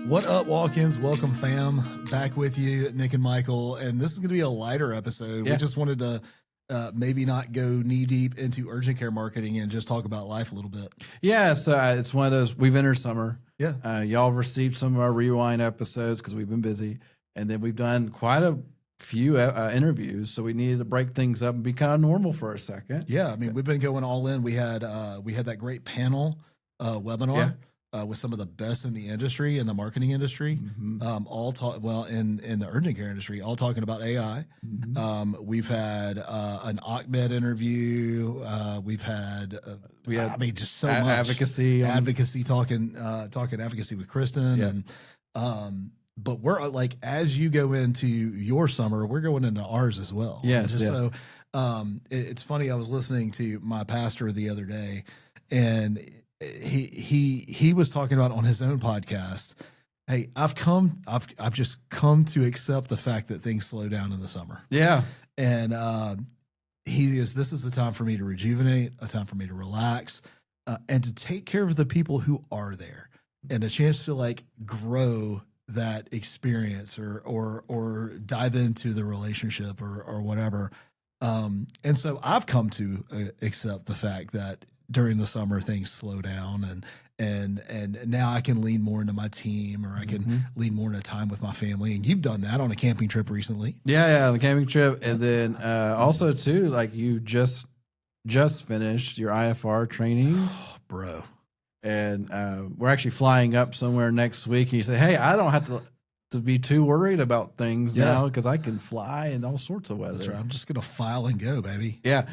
What up, walk-ins? Welcome, fam. Back with you, Nick and Michael. And this is going to be a lighter episode. Yeah. We just wanted to maybe not go knee-deep into urgent care marketing and just talk about life a little bit. Yeah, so it's one of those, we've entered summer. Yeah. Y'all have received some of our rewind episodes because we've been busy. And then we've done quite a few interviews. So we needed to break things up and be kind of normal for a second. Yeah, I mean, we've been going all in. We had that great panel webinar. With some of the best in the industry, in the marketing industry, all talk in the urgent care industry, all talking about AI. We've had an OCMED interview. We've had just so much advocacy talking advocacy with Kristen and. But we're like, as you go into your summer, we're going into ours as well. Yes. So it's funny. I was listening to my pastor the other day, and he was talking about on his own podcast. Hey, I've just come to accept the fact that things slow down in the summer. Yeah. And this is a time for me to rejuvenate, a time for me to relax, and to take care of the people who are there, and a chance to like grow that experience or dive into the relationship or whatever. And so I've come to accept the fact that during the summer things slow down and now I can lean more into my team, or I can lean more into time with my family. And you've done that on a camping trip recently. Yeah, the camping trip. And then also too, like you just finished your IFR training. Oh, bro. And we're actually flying up somewhere next week. And you say, hey, I don't have to be too worried about things now because I can fly in all sorts of weather. That's right. I'm just going to file and go, baby. Yeah.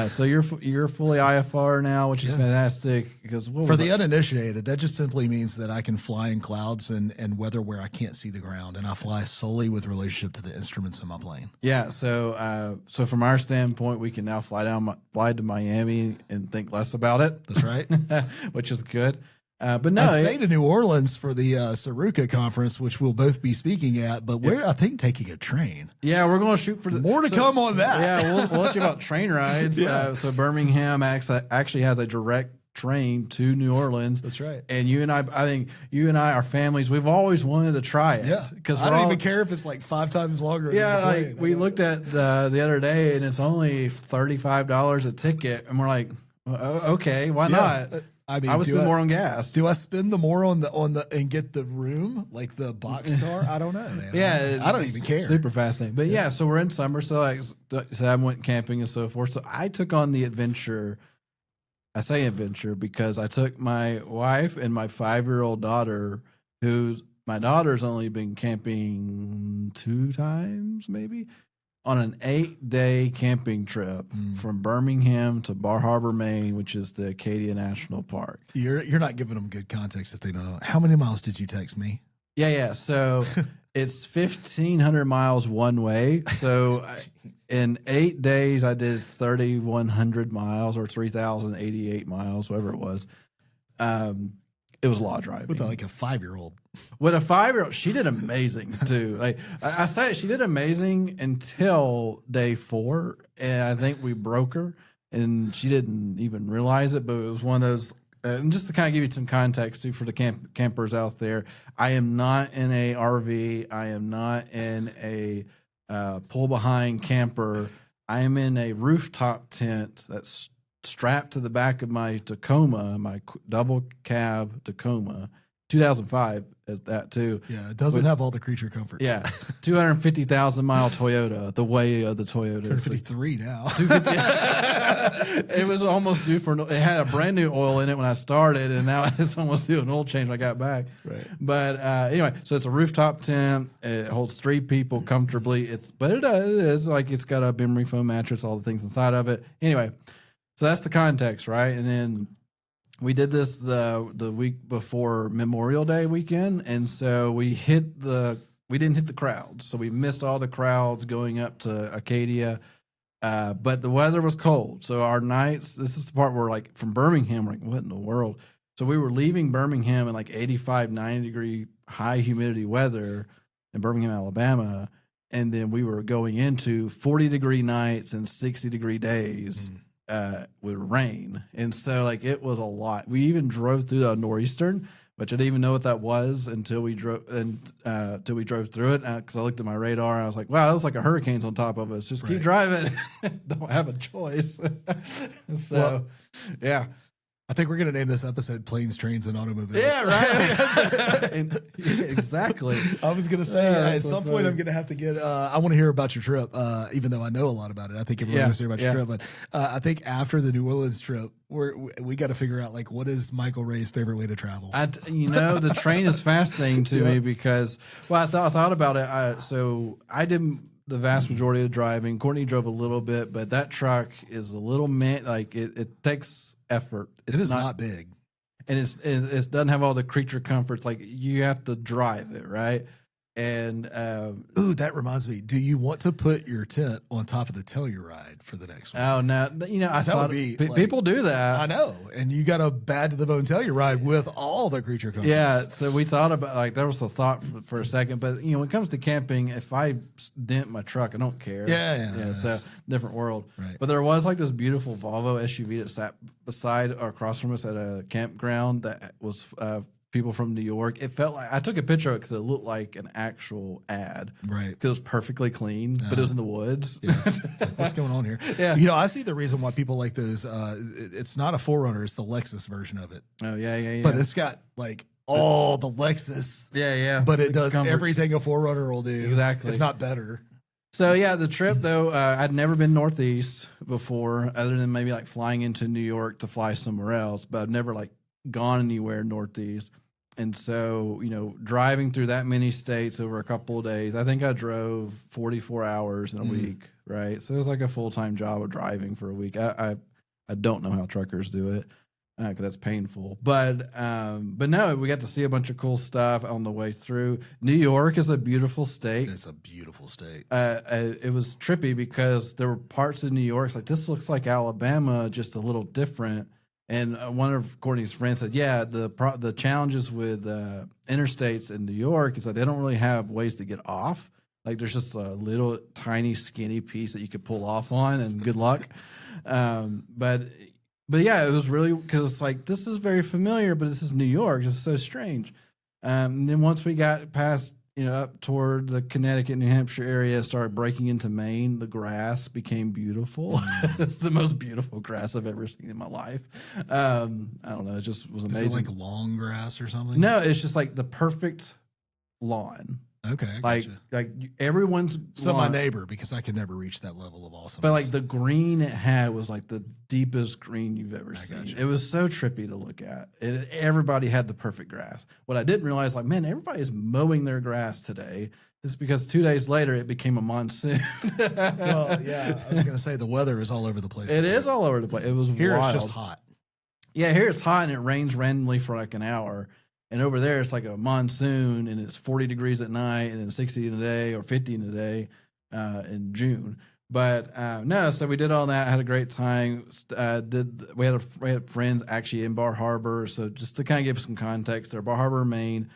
So you're fully IFR now, which is fantastic. Because for the uninitiated, that just simply means that I can fly in clouds and weather where I can't see the ground, and I fly solely with relationship to the instruments in my plane. Yeah. So from our standpoint, we can now fly to Miami and think less about it. That's right. Which is good. But no, I'd say to New Orleans for the Saruka conference, which we'll both be speaking at, but we're, I think, taking a train. Yeah, we're going to shoot for more to come on that. Yeah, we'll let you about train rides. So Birmingham actually has a direct train to New Orleans. That's right. And I think you and I, our families, we've always wanted to try it. Yeah, because I don't even care if it's like 5 times longer. Yeah, like we looked at the other day, and it's only $35 a ticket, and we're like, well, okay, why not? I mean, I would spend more on gas. Do I spend the more on the and get the room, like the box car? I don't know, man. Yeah, I don't even care. Super fascinating. But yeah, so we're in summer, so I went camping and so forth. So I took on the adventure. I say adventure because I took my wife and my 5-year-old daughter, my daughter's only been camping 2 times, maybe, on an 8-day camping trip from Birmingham to Bar Harbor, Maine, which is the Acadia National Park. You're not giving them good context if they don't know. How many miles did you text me? Yeah. So it's 1,500 miles one way. So in 8 days, I did 3,100 miles or 3,088 miles, whatever it was. It was a lot of driving. With like a 5-year-old. With a 5-year-old, she did amazing too. Like I say, she did amazing until day 4, and I think we broke her, and she didn't even realize it. But it was one of those. And just to kind of give you some context too for the campers out there, I am not in a RV. I am not in a pull behind camper. I am in a rooftop tent that's strapped to the back of my Tacoma, my double cab Tacoma, 2005 as that too. Yeah, it doesn't have all the creature comforts. Yeah, 250,000 mile Toyota, the way of the Toyota. 53 now. 250. It was almost due for. It had a brand new oil in it when I started, and now it's almost due an oil change when I got back. Right. But anyway, so it's a rooftop tent. It holds 3 people comfortably. It is like it's got a memory foam mattress, all the things inside of it. Anyway. So that's the context, right? And then we did this the week before Memorial Day weekend, and so we didn't hit the crowds, so we missed all the crowds going up to Acadia. But the weather was cold, so our nights. This is the part where, like, from Birmingham, we're like, what in the world? So we were leaving Birmingham in like 85, 90 degree high humidity weather in Birmingham, Alabama, and then we were going into 40-degree nights and 60-degree days. With rain, and so like it was a lot. We even drove through the nor'eastern, which I didn't even know what that was until we drove through it. Because I looked at my radar and I was like, wow, that looks like a hurricane's on top of us. Just keep driving. Don't have a choice. So, well, yeah. I think we're going to name this episode Planes, Trains, and Automobiles. Yeah, right. Exactly. I was going to say, at some point, I'm going to have to get, I want to hear about your trip, even though I know a lot about it. I think everyone wants to hear about your trip. But I think after the New Orleans trip, we got to figure out, like, what is Michael Ray's favorite way to travel? The train is fascinating to me because, well, I thought about it. So I didn't the vast majority of the driving. Courtney drove a little bit, but that truck is a little it takes effort. It's not big, and it doesn't have all the creature comforts. Like you have to drive it, right? And that reminds me. Do you want to put your tent on top of the Telluride for the next one? Oh no, I thought people do that. I know, and you got a bad to the bone Telluride with all the creature comforts. Yeah, so we thought about there was a thought for a second, but when it comes to camping, if I dent my truck, I don't care. Yeah. So different world. Right. But there was this beautiful Volvo SUV that sat beside or across from us at a campground that was. People from New York. It felt like I took a picture of it because it looked like an actual ad. Right. It was perfectly clean, but it was in the woods. Yeah. What's going on here? Yeah. I see the reason why people like those. It's not a 4Runner. It's the Lexus version of it. Oh, yeah. But it's got all the Lexus. Yeah. But it does everything a 4Runner will do. Exactly. If not better. So, the trip, though, I'd never been Northeast before, other than maybe flying into New York to fly somewhere else. But I've never gone anywhere Northeast. And so, driving through that many states over a couple of days, I think I drove 44 hours in a week, right? So it was like a full-time job of driving for a week. I don't know how truckers do it because that's painful. But no, we got to see a bunch of cool stuff on the way through. New York is a beautiful state. It's a beautiful state. It was trippy because there were parts of New York this looks like Alabama, just a little different. And one of Courtney's friends said, the challenges with interstates in New York is that they don't really have ways to get off. There's just a little tiny skinny piece that you could pull off on and good luck. But it was really because this is very familiar, but this is New York. It's so strange. And then once we got past up toward the Connecticut, New Hampshire area, started breaking into Maine, the grass became beautiful. It's the most beautiful grass I've ever seen in my life. I don't know. It just was amazing. Is it long grass or something? No, it's just the perfect lawn. Okay, I gotcha. Everyone's my neighbor, because I could never reach that level of awesomeness. But the green it had was the deepest green you've ever seen. Gotcha. It was so trippy to look at. Everybody had the perfect grass. What I didn't realize, everybody is mowing their grass today. It's because 2 days later it became a monsoon. Well, yeah, I was going to say the weather is all over the place. It is all over the place. It was here. Wild. It's just hot. Yeah, here it's hot and it rains randomly for an hour. And over there, it's like a monsoon, and it's 40 degrees at night, and then 60 in a day or 50 in a day in June. But no, so we did all that. Had a great time. We had friends actually in Bar Harbor. So just to kind of give some context, there, Bar Harbor, Maine.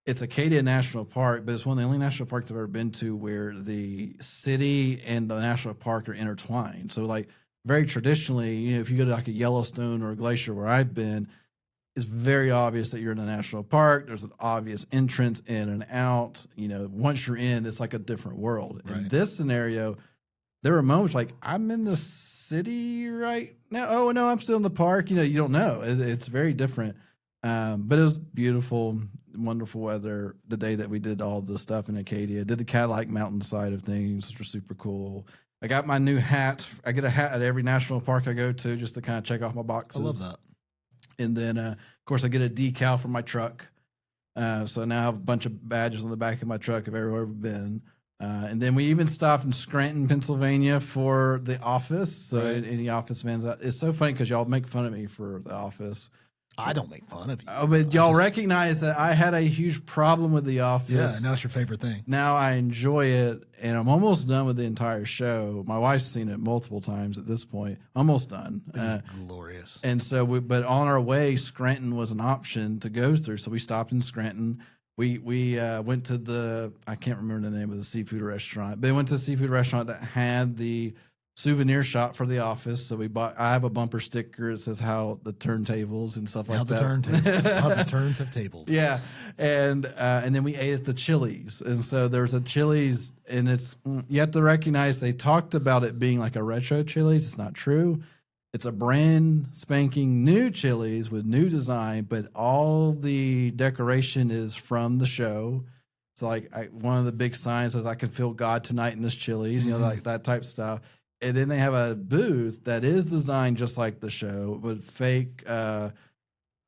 It's Acadia National Park, but it's one of the only national parks I've ever been to where the city and the national park are intertwined. So very traditionally, if you go to a Yellowstone or a Glacier where I've been, it's very obvious that you're in a national park. There's an obvious entrance in and out. Once you're in, it's like a different world. Right. In this scenario, there were moments I'm in the city right now. Oh, no, I'm still in the park. You don't know. It's very different. But it was beautiful, wonderful weather. The day that we did all the stuff in Acadia, did the Cadillac Mountain side of things, which was super cool. I got my new hat. I get a hat at every national park I go to just to kind of check off my boxes. I love that. And then, of course, I get a decal for my truck. So now I have a bunch of badges on the back of my truck of everywhere I've been. And then we even stopped in Scranton, Pennsylvania for The Office. So any Office fans, it's so funny because y'all make fun of me for The Office. I don't make fun of you. Oh, but y'all recognize that I had a huge problem with The Office. Yeah, now it's your favorite thing. Now I enjoy it, and I'm almost done with the entire show. My wife's seen it multiple times at this point. Almost done. It's glorious. And so, but on our way, Scranton was an option to go through. So we stopped in Scranton. We went to I can't remember the name of the seafood restaurant, but we went to a seafood restaurant that had the souvenir shop for the office. So I have a bumper sticker that says how the turntables and stuff How like the that. turntables, how the turns have tabled. Yeah, and then we ate at the Chili's, and so there's a Chili's, and it's you have to recognize they talked about it being like a retro Chili's. It's not true. It's a brand spanking new Chili's with new design, but all the decoration is from the show. So like one of the big signs says, "I can feel God tonight in this Chili's," you know, like that type of stuff. And then they have a booth that is designed just like the show, with fake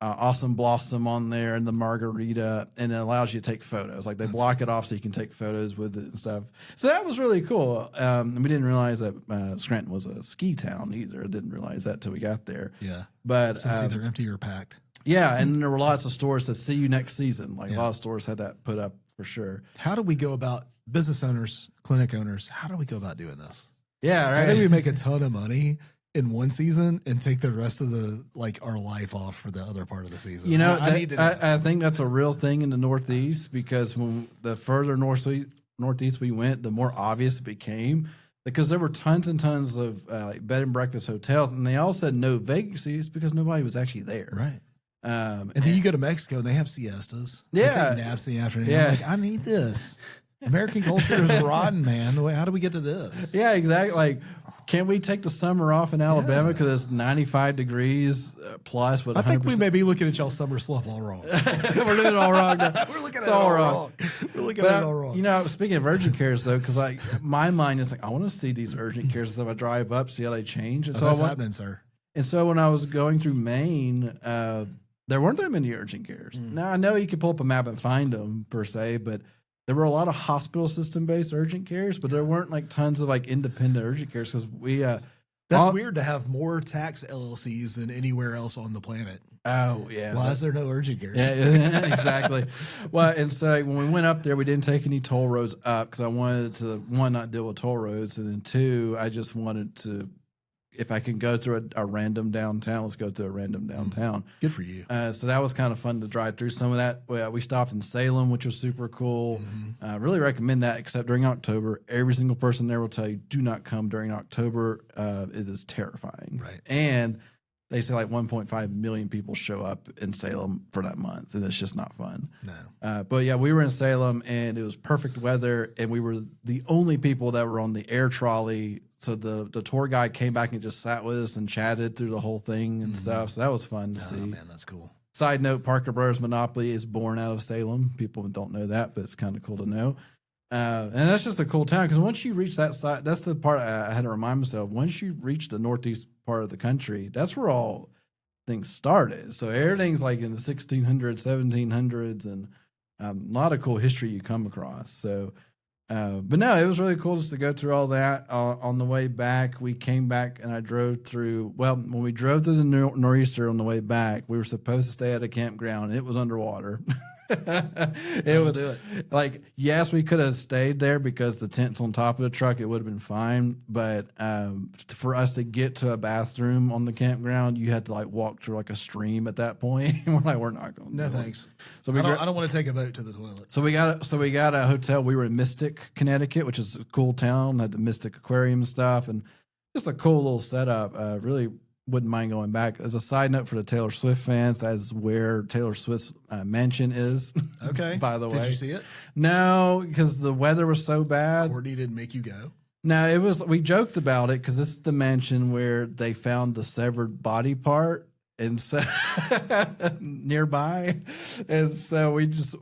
Awesome Blossom on there and the margarita, and it allows you to take photos. Like they block it off so you can take photos with it and stuff. So that was really cool. And we didn't realize that Scranton was a ski town either. Didn't realize that till we got there. Yeah. But So it's either empty or packed. yeah, and there were lots of stores that see you next season. Like a lot of stores had that put up for sure. How do we go about, business owners, clinic owners, how do we go about doing this? Yeah, right. How do we make a ton of money in one season and take the rest of the our life off for the other part of the season? You know, I I think that's a real thing in the Northeast, because when the further northeast we went, the more obvious it became, because there were tons and tons of like bed and breakfast hotels, and they all said no vacancies because nobody was actually there. Right. And then you go to Mexico and they have siestas. They Yeah. take naps in the afternoon. Yeah. I'm like, I need this. American culture is rotten, man. How do we get to this? Yeah, exactly. Like, can we take the summer off in Alabama because it's 95 degrees plus? With I think we 100%. may be looking at y'all summer slump all wrong. We're doing it all wrong now. We're looking It's at it all all wrong. wrong. We're looking at it all wrong. You know, speaking of urgent cares, though, because like my mind is like, I want to see these urgent cares. So I drive up, see how they change. And That's happening, sir. And so when I was going through Maine, there weren't that many urgent cares. Now, I know you can pull up a map and find them per se, but there were a lot of hospital system based urgent cares, but there weren't like tons of like independent urgent cares, because we. That's weird to have more tax LLCs than anywhere else on the planet. Oh, yeah. Why is there no urgent cares? Yeah, exactly. Well, and so when we went up there, we didn't take any toll roads up because I wanted to, one, not deal with toll roads, and then two, I just wanted to, if I can go through a random downtown, let's go to a random downtown. Good for you. So that was kind of fun to drive through some of that. We stopped in Salem, which was super cool. Really recommend that, except during October. Every single person there will tell you, do not come during October. It is terrifying. Right. And they say like 1.5 million people show up in Salem for that month, and it's just not fun. No. But yeah, we were in Salem, and it was perfect weather, and we were the only people that were on the air trolley. So the tour guide came back and just sat with us and chatted through the whole thing and stuff. So that was fun to see. Oh, man, that's cool. Side note, Parker Brothers Monopoly is born out of Salem. People don't know that, but it's kind of cool to know. And that's just a cool town, because once you reach that side, that's the part I had to remind myself. Once you reach the northeast part of the country, that's where all things started. So everything's like in the 1600s, 1700s, and a lot of cool history you come across. So, but no, it was really cool just to go through all that. On the way back, we came back and I drove through. Well, when we drove to the nor'easter on the way back, we were supposed to stay at a campground. And it was underwater. It was like, yes, we could have stayed there because the tent's on top of the truck. It would have been fine. But for us to get to a bathroom on the campground, you had to like walk through like a stream at that point. We're like, we're not going. No, thanks. So I don't want to take a boat to the toilet. So we got a hotel. We were in Mystic, Connecticut, which is a cool town. Had the Mystic Aquarium and stuff, and just a cool little setup. Really wouldn't mind going back. As a side note for the Taylor Swift fans, that is where Taylor Swift's mansion is. Okay. By the way, did you see it? No, because the weather was so bad. Courtney didn't make you go. No, it was. We joked about it because this is the mansion where they found the severed body part, and so nearby, and so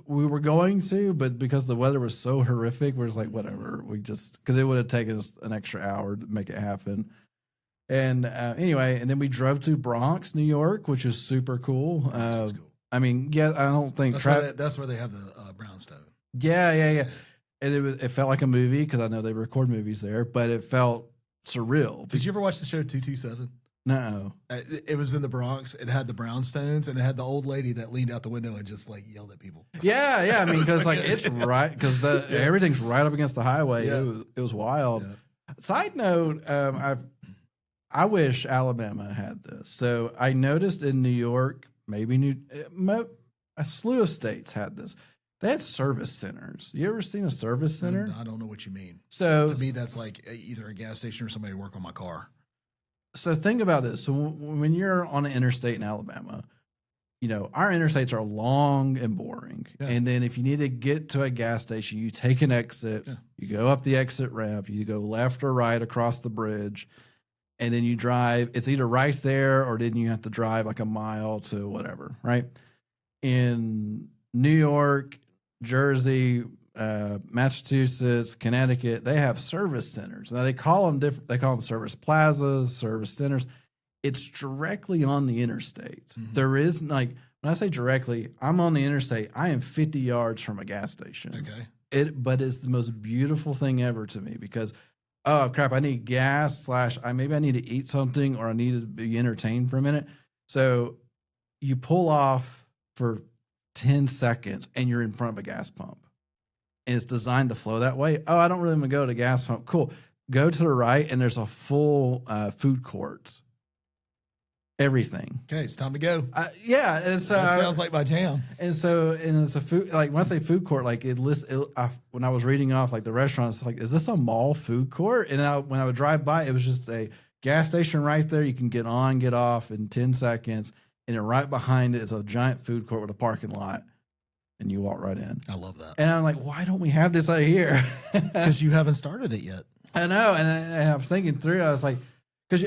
we were going to, but because the weather was so horrific, we're just like, whatever. We just, because it would have taken us an extra hour to make it happen. And anyway, and then we drove to Bronx, New York, which is super cool. That's cool. I mean, yeah, I don't think That's where they have the brownstone. Yeah. And it felt like a movie because I know they record movies there, but it felt surreal. Did you ever watch the show 227? No. It was in the Bronx. It had the brownstones, and it had the old lady that leaned out the window and just like yelled at people. Yeah. I mean, because like it's right, because everything's right up against the highway. Yeah. It was wild. Yeah. Side note, I wish Alabama had this. So I noticed in New York, maybe a slew of states had this. They had service centers. You ever seen a service center? I don't know what you mean. So to me, that's like either a gas station or somebody to work on my car. So think about this. So when you're on an interstate in Alabama, you know, our interstates are long and boring. Yeah. And then if you need to get to a gas station, you take an exit, you go up the exit ramp, you go left or right across the bridge, and then you drive. It's either right there or then you have to drive like a mile to whatever, right? In New York, Jersey, Massachusetts, Connecticut, they have service centers. Now they call them different. They call them service plazas, service centers. It's directly on the interstate. Mm-hmm. There is like, when I say directly, I'm on the interstate. I am 50 yards from a gas station. Okay. But it's the most beautiful thing ever to me because, oh crap, I need gas / maybe I need to eat something or I need to be entertained for a minute. So you pull off for 10 seconds and you're in front of a gas pump. And it's designed to flow that way. Oh, I don't really want to go to a gas pump. Cool. Go to the right and there's a full food court. Everything. Okay, it's time to go. Yeah, and so that sounds like my jam. And it's a food, like when I say food court, like when I was reading off like the restaurants, like, is this a mall food court? And when I would drive by, it was just a gas station right there. You can get on, get off in 10 seconds, and then right behind it is a giant food court with a parking lot, and you walk right in. I love that. And I'm like, why don't we have this out here? Because you haven't started it yet. I know, and I was thinking through. I was like, because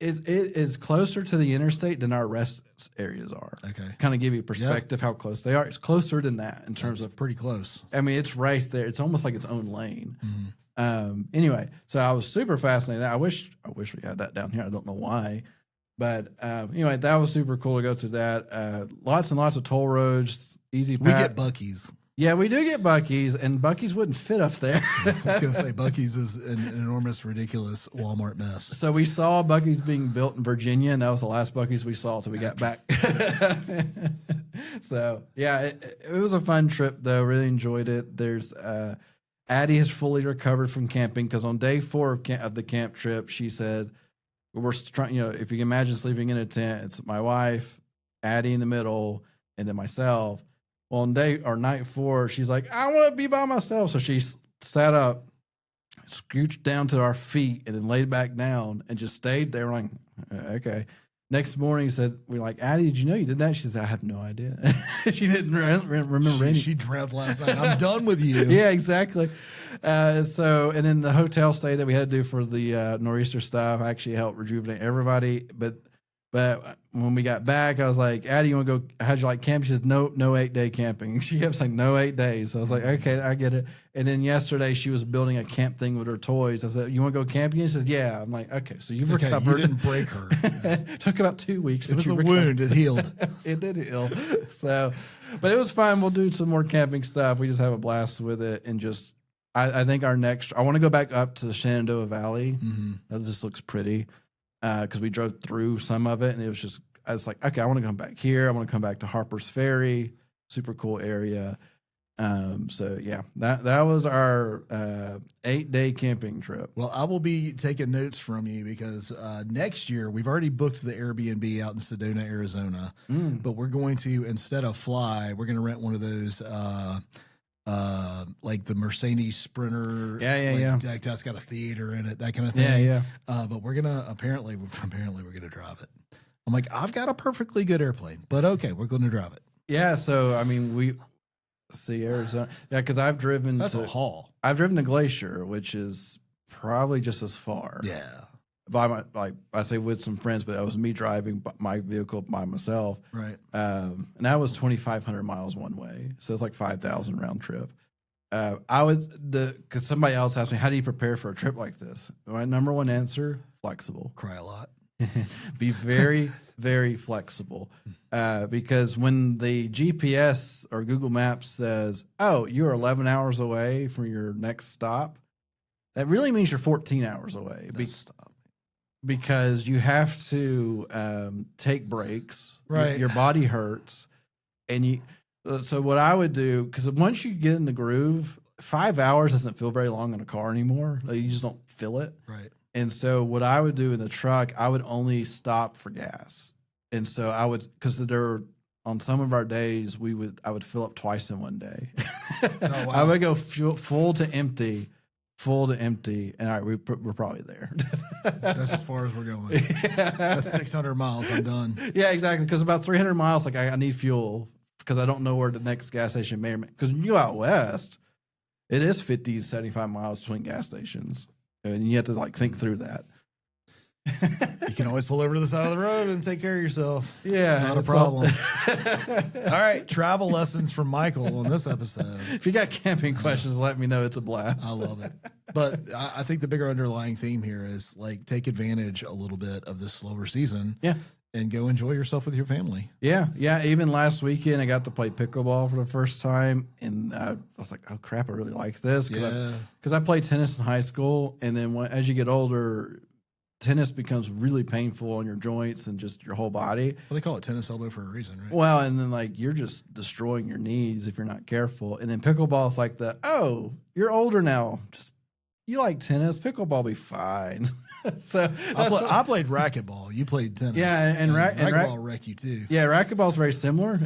it is closer to the interstate than our rest areas are. Okay. Kind of give you perspective how close they are. It's closer than that in terms of pretty close. I mean, it's right there. It's almost like its own lane. Mm-hmm. Anyway, so I was super fascinated. I wish we had that down here. I don't know why. But anyway, that was super cool to go to that. Lots and lots of toll roads, easy path. We get Buc-ee's. Yeah, we do get Buc-ee's, and Buc-ee's wouldn't fit up there. I was going to say Buc-ee's is an enormous, ridiculous Walmart mess. So we saw Buc-ee's being built in Virginia, and that was the last Buc-ee's we saw till we got back. So, yeah, it was a fun trip, though. Really enjoyed it. There's Addie has fully recovered from camping because on day 4 of the camp trip, she said, we're trying, if you can imagine sleeping in a tent, it's my wife, Addie in the middle, and then myself. Well, on night 4, she's like, I want to be by myself. So she sat up, scooched down to our feet, and then laid back down and just stayed there. We're like, okay. Next morning, we're like, Addie, did you know you did that? She said, I have no idea. She didn't remember anything. She dreamt last night. I'm done with you. Yeah, exactly. And then the hotel stay that we had to do for the nor'easter stuff actually helped rejuvenate everybody. But when we got back, I was like, Addie, you want to go? How'd you like camping? She said, no 8-day camping. She kept saying, no 8 days. So I was like, okay, I get it. And then yesterday, she was building a camp thing with her toys. I said, you want to go camping? She says, yeah. I'm like, okay, so you've recovered. You didn't break her. Took about 2 weeks. It was a wound. It healed. It did heal. So, but it was fun. We'll do some more camping stuff. We just have a blast with it. And just, I think I want to go back up to the Shenandoah Valley. Mm-hmm. That just looks pretty. Because we drove through some of it, and I was like, okay, I want to come back here. I want to come back to Harper's Ferry, super cool area. So yeah, that was our 8-day camping trip. Well, I will be taking notes from you because next year we've already booked the Airbnb out in Sedona, Arizona, but we're going to, instead of fly, we're going to rent one of those. Like the Mercedes Sprinter, deck that's got a theater in it, that kind of thing. But we're gonna apparently we're gonna drive it. I'm like, I've got a perfectly good airplane, but okay, we're going to drive it. Yeah. So I mean, we see Arizona. Yeah, because I've driven. That's a haul. I've driven to Glacier, which is probably just as far. Yeah. I say with some friends, but that was me driving my vehicle by myself. Right. And that was 2,500 miles one way. So it's like 5,000 round trip. Because somebody else asked me, how do you prepare for a trip like this? My number one answer, flexible. Cry a lot. Be very, very flexible. Because when the GPS or Google Maps says, oh, you're 11 hours away from your next stop, that really means you're 14 hours away. Because you have to take breaks. Right. Your body hurts. And so what I would do, because once you get in the groove, 5 hours doesn't feel very long in a car anymore. Like, you just don't feel it. Right. And so what I would do in the truck, I would only stop for gas. And so because on some of our days, I would fill up twice in one day. Oh, wow. I would go full to empty, and all right, we're probably there. That's as far as we're going. Yeah. That's 600 miles. I'm done. Yeah, exactly. Because about 300 miles, like I need fuel because I don't know where the next gas station may. Because when you go out west, it is 50, 75 miles between gas stations, and you have to like think through that. You can always pull over to the side of the road and take care of yourself. Yeah, not a problem. All right, travel lessons from Michael on this episode. If you got camping questions, let me know. It's a blast. I love it. But I think the bigger underlying theme here is like take advantage a little bit of this slower season. Yeah. And go enjoy yourself with your family. Yeah. Even last weekend, I got to play pickleball for the first time, and I was like, "Oh crap, I really like this." Because I played tennis in high school, and then as you get older, tennis becomes really painful on your joints and just your whole body. Well, they call it tennis elbow for a reason, right? Well, and then like you're just destroying your knees if you're not careful. And then pickleball is like you're older now. Just you like tennis, pickleball be fine. So I played racquetball. You played tennis. Yeah, and racquetball wreck you too. Yeah, racquetball is very similar,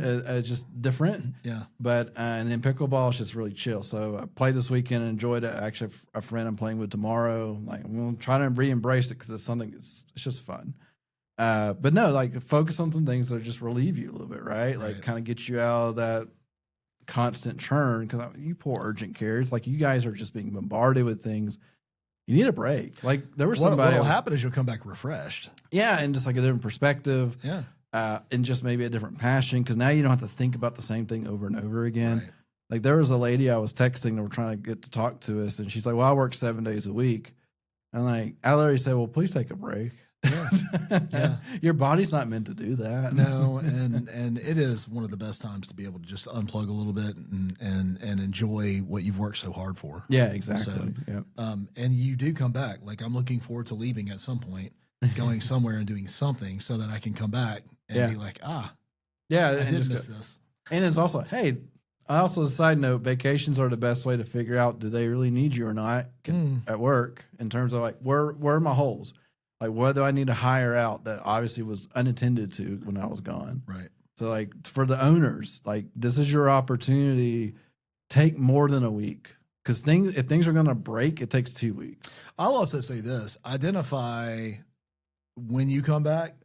just different. Yeah, but and then pickleball is just really chill. So I played this weekend and enjoyed it. Actually, a friend I'm playing with tomorrow. Like I'm trying to re-embrace it because it's something. It's just fun. But no, like focus on some things that just relieve you a little bit, right? Like kind of get you out of that constant churn. Because you poor urgent cares, like you guys are just being bombarded with things. You need a break. Like there was somebody. What'll happen is you'll come back refreshed. Yeah, and just like a different perspective. Yeah. And just maybe a different passion because now you don't have to think about the same thing over and over again. Right. Like there was a lady I was texting that were trying to get to talk to us, and she's like, "Well, I work 7 days a week." And like I literally said, "Well, please take a break." Yeah. Yeah. Your body's not meant to do that. No, and it is one of the best times to be able to just unplug a little bit and enjoy what you've worked so hard for. Yeah, exactly. So, yep. And you do come back. Like I'm looking forward to leaving at some point, going somewhere and doing something so that I can come back and be like, I did miss this. And it's also, hey, also a side note, vacations are the best way to figure out do they really need you or not at work in terms of like where are my holes? Like, what do I need to hire out that obviously was unattended to when I was gone? Right. So, like, for the owners, like, this is your opportunity. Take more than a week. Because if things are going to break, it takes 2 weeks. I'll also say this. Identify when you come back,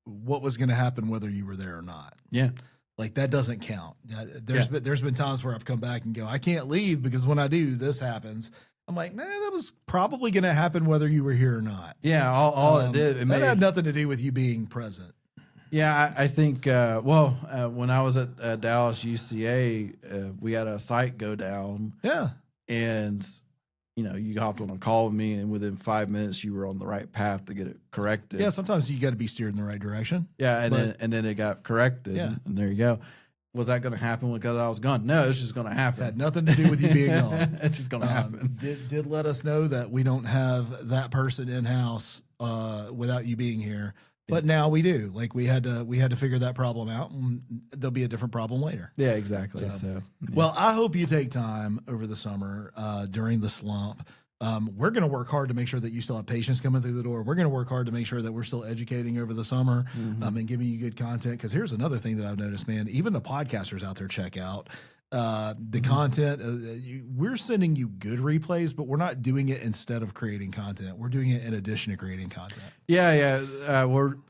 what was going to happen, whether you were there or not. Yeah. Like, that doesn't count. There's been times where I've come back and go, I can't leave because when I do, this happens. I'm like, man, that was probably going to happen whether you were here or not. Yeah, all it did. It had nothing to do with you being present. Yeah, I think, when I was at Dallas UCA, we had a site go down. Yeah. And, you hopped on a call with me, and within 5 minutes, you were on the right path to get it corrected. Yeah, sometimes you got to be steered in the right direction. Yeah, and then it got corrected. Yeah. And there you go. Was that going to happen because I was gone? No, it's just going to happen. It had nothing to do with you being gone. It's just going to happen. Did let us know that we don't have that person in house without you being here, but now we do. Like we had to figure that problem out, and there'll be a different problem later. Yeah, exactly. So yeah. Well, I hope you take time over the summer during the slump. We're going to work hard to make sure that you still have patients coming through the door. We're going to work hard to make sure that we're still educating over the summer and giving you good content. Because here's another thing that I've noticed, man. Even the podcasters out there check out the content. We're sending you good replays, but we're not doing it instead of creating content. We're doing it in addition to creating content. Yeah.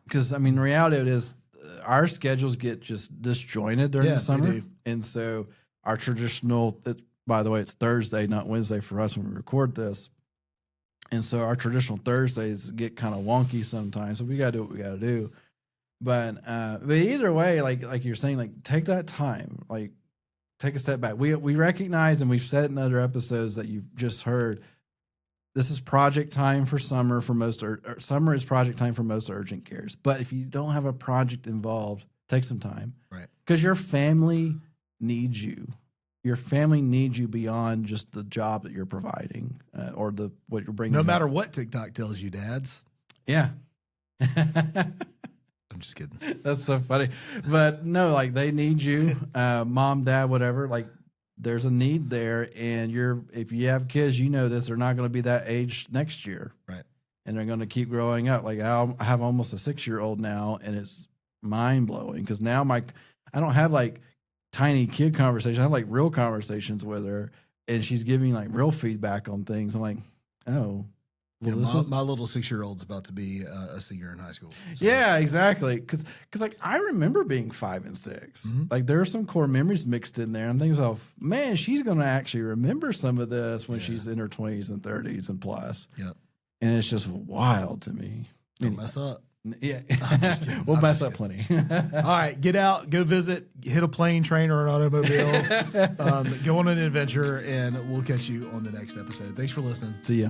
Because, the reality of it is our schedules get just disjointed during the summer. And so our traditional by the way, it's Thursday, not Wednesday for us when we record this. And so our traditional Thursdays get kind of wonky sometimes. So we got to do what we got to do. But either way, like you're saying, like take that time, like take a step back. We recognize, and we've said in other episodes that you've just heard, this is project time for summer for most, summer is project time for most urgent cares. But if you don't have a project involved, take some time. Right. Because your family needs you. Your family needs you beyond just the job that you're providing or what you're bringing. No matter what TikTok tells you, dads. Yeah. I'm just kidding. That's so funny. But no, like they need you, mom, dad, whatever. Like there's a need there. And if you have kids, this, they're not going to be that age next year. Right. And they're going to keep growing up. Like I have almost a 6-year-old now, and it's mind blowing because now I don't have like tiny kid conversations. I have like real conversations with her, and she's giving like real feedback on things. I'm like, oh, well, Yeah, my little 6-year-old's about to be a senior in high school. So. Yeah, exactly. Because like I remember being 5 and 6. Mm-hmm. Like there are some core memories mixed in there. I'm thinking to myself, man, she's gonna actually remember some of this when she's in her 20s and 30s and plus. Yep. And it's just wild to me. Don't mess up. Yeah, kidding. we'll mess up plenty. All right, get out, go visit, hit a plane, train, or an automobile, go on an adventure, and we'll catch you on the next episode. Thanks for listening. See ya.